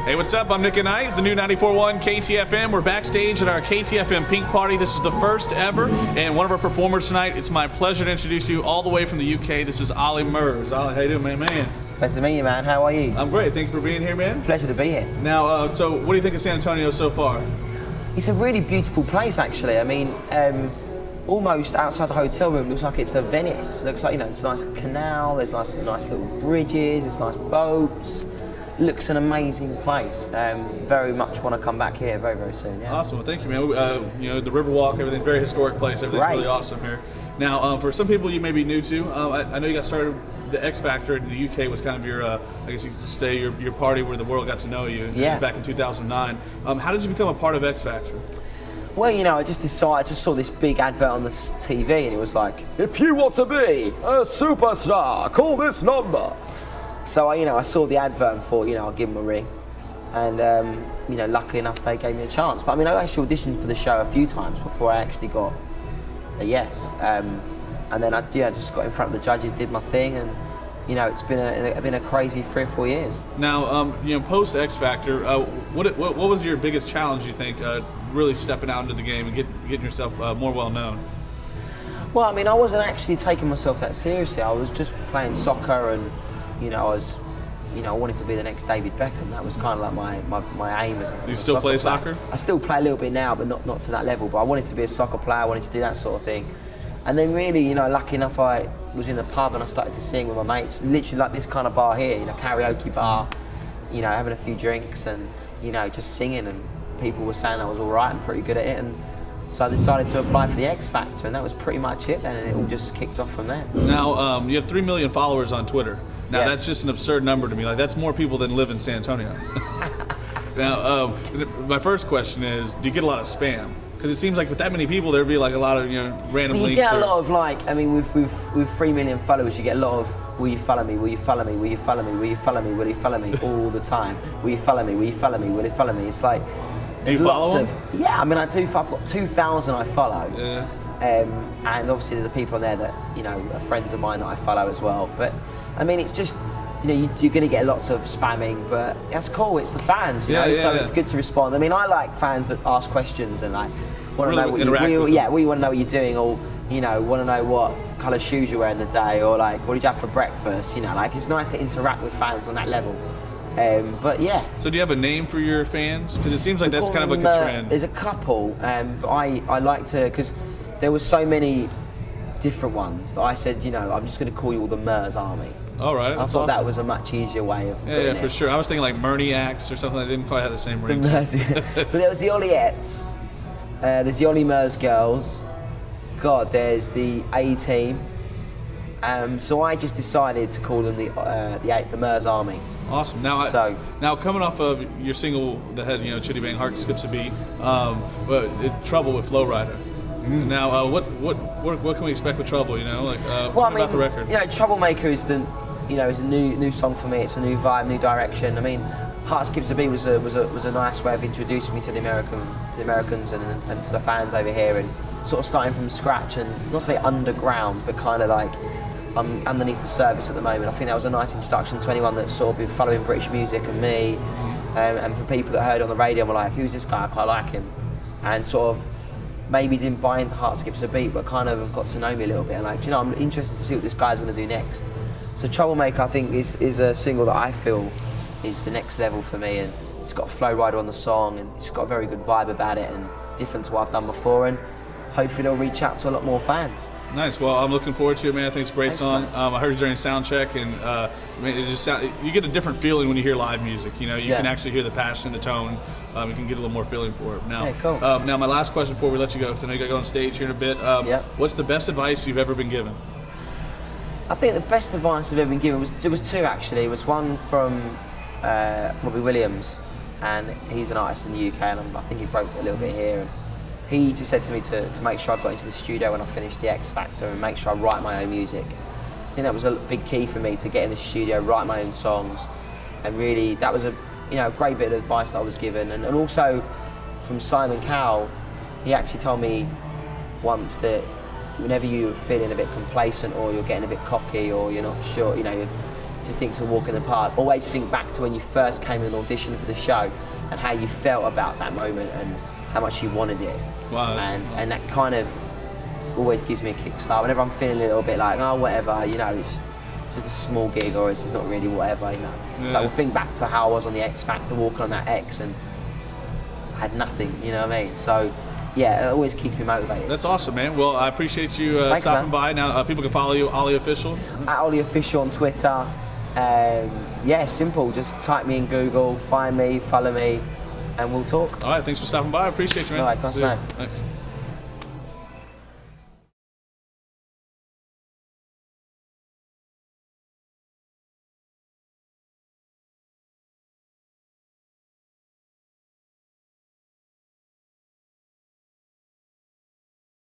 Hey, what's up? I'm Nick and Knight, the new 94.1 KTFM. We're backstage at our KTFM Pink Party. This is the first ever, and one of our performers tonight, it's my pleasure to introduce you all the way from the UK. This is Olly Murs. Olly, how you doing, man? Pleasure to meet you, man. How are you? I'm great. Thank you for being here, man. It's a pleasure to be here. Now, so what do you think of San Antonio so far? It's a really beautiful place, actually. I mean, almost outside the hotel room, looks like it's a Venice. Looks like, you know, it's a nice canal, there's nice little bridges, there's nice boats. Looks an amazing place. Very much want to come back here very, very soon. Yeah. Awesome. Well, thank you, man. You know, the Riverwalk, everything's a very historic place. Everything's really awesome here. Now, for some people you may be new to, I know you got started. The X Factor in the UK was kind of your, I guess you could say, your party where the world got to know you. Yeah. Back in 2009. How did you become a part of X Factor? Well, you know, I just saw this big advert on the TV, and it was like, if you want to be a superstar, call this number. So I saw the advert and thought, I'll give them a ring. And, luckily enough, they gave me a chance. But I mean, I actually auditioned for the show a few times before I actually got a yes. And then I just got in front of the judges, did my thing, and, it's been a crazy 3 or 4 years. Now, post X Factor, what was your biggest challenge, you think, really stepping out into the game and getting yourself more well known? Well, I mean, I wasn't actually taking myself that seriously. I was just playing soccer, and I wanted to be the next David Beckham. That was kind of like my aim as a. Do you still play soccer? I still play a little bit now, but not to that level. But I wanted to be a soccer player. I wanted to do that sort of thing. And then really, lucky enough, I was in the pub and I started to sing with my mates. Literally like this kind of bar here, karaoke bar. Having a few drinks and just singing, and people were saying I was all right and pretty good at it. And so I decided to apply for the X Factor, and that was pretty much it then, and it all just kicked off from there. Now, you have 3 million followers on Twitter. Now, yes. That's just an absurd number to me. Like, that's more people than live in San Antonio. Now, my first question is, do you get a lot of spam? Because it seems like with that many people, there'd be like a lot of random you links. You get a lot of with 3 million followers, you get a lot of, will you follow me, will you follow me, will you follow me, will you follow me, will you follow me, all the time. Will you follow me, will you follow me, will you follow me? It's like, do you follow them? Yeah, I mean, I do. I've got 2,000 I follow. Yeah. And obviously there's the people on there that, are friends of mine that I follow as well. But, I mean, it's just, you're going to get lots of spamming, but that's cool. It's the fans, so it's good to respond. I mean, I like fans that ask questions and want to know what we want to know what you're doing, or want to know what colour shoes you're wearing the day, or like what did you have for breakfast. It's nice to interact with fans on that level. But yeah. So do you have a name for your fans? Because it seems like that's kind of like a trend. There's a couple, but I like to, because there were so many different ones that I said, I'm just going to call you all the Murs Army. All right, I thought that was a much easier way of doing it. Yeah, for sure. I was thinking like Murniacs or something that didn't quite have the same ring. But there was the Ollyettes, there's the Olly Murs girls, there's the A-Team. So I just decided to call them the Murs Army. Awesome. Now coming off of your single that had Chitty Bang Heart Skips a Beat, Trouble with Flow Rider. Mm. Now what can we expect with Trouble? About the record. Troublemaker is is a new song for me. It's a new vibe, new direction. I mean, Heart Skips a Beat was a nice way of introducing me to the Americans and to the fans over here, and sort of starting from scratch, and not say underground, but kind of like I'm underneath the surface at the moment. I think that was a nice introduction to anyone that's sort of been following British music and me, and for people that heard it on the radio and were like, who's this guy? I quite like him, and sort of maybe didn't buy into Heart Skips a Beat, but kind of have got to know me a little bit, and I'm interested to see what this guy's going to do next. So Troublemaker, I think, is a single that I feel is the next level for me, and it's got a Flow Rider on the song, and it's got a very good vibe about it, and different to what I've done before, and hopefully it'll reach out to a lot more fans. Nice. Well, I'm looking forward to it, man. I think it's a great song. I heard it during sound check, and it just you get a different feeling when you hear live music. You can actually hear the passion, the tone. You can get a little more feeling for it. Now, cool. Now my last question before we let you go, because I know you got to go on stage here in a bit. What's the best advice you've ever been given? I think the best advice I've ever been given was two actually. It was one from Robbie Williams, and he's an artist in the UK, and I think he broke a little bit here. And he just said to me to make sure I got into the studio when I finished the X Factor, and make sure I write my own music. I think that was a big key for me, to get in the studio, write my own songs, and really that was a great bit of advice that I was given. And also from Simon Cowell, he actually told me once that whenever you're feeling a bit complacent, or you're getting a bit cocky, or you're not sure, just think it's a walk in the park. Always think back to when you first came and auditioned for the show and how you felt about that moment and how much you wanted it. Wow. And that kind of always gives me a kickstart. Whenever I'm feeling a little bit like, oh, whatever, you know, it's just a small gig or it's just not really whatever, you know. Yeah. So we'll think back to how I was on the X Factor, walking on that X and had nothing, you know what I mean? So, yeah, it always keeps me motivated. That's awesome, man. Well, I appreciate you Thanks, stopping man. by. Now, people can follow you, Olly Official. At Olly Official on Twitter. Yeah, simple. Just type me in Google, find me, follow me, and we'll talk. All right, thanks for stopping by. I appreciate you, man. All right, thanks, See you. man. Thanks.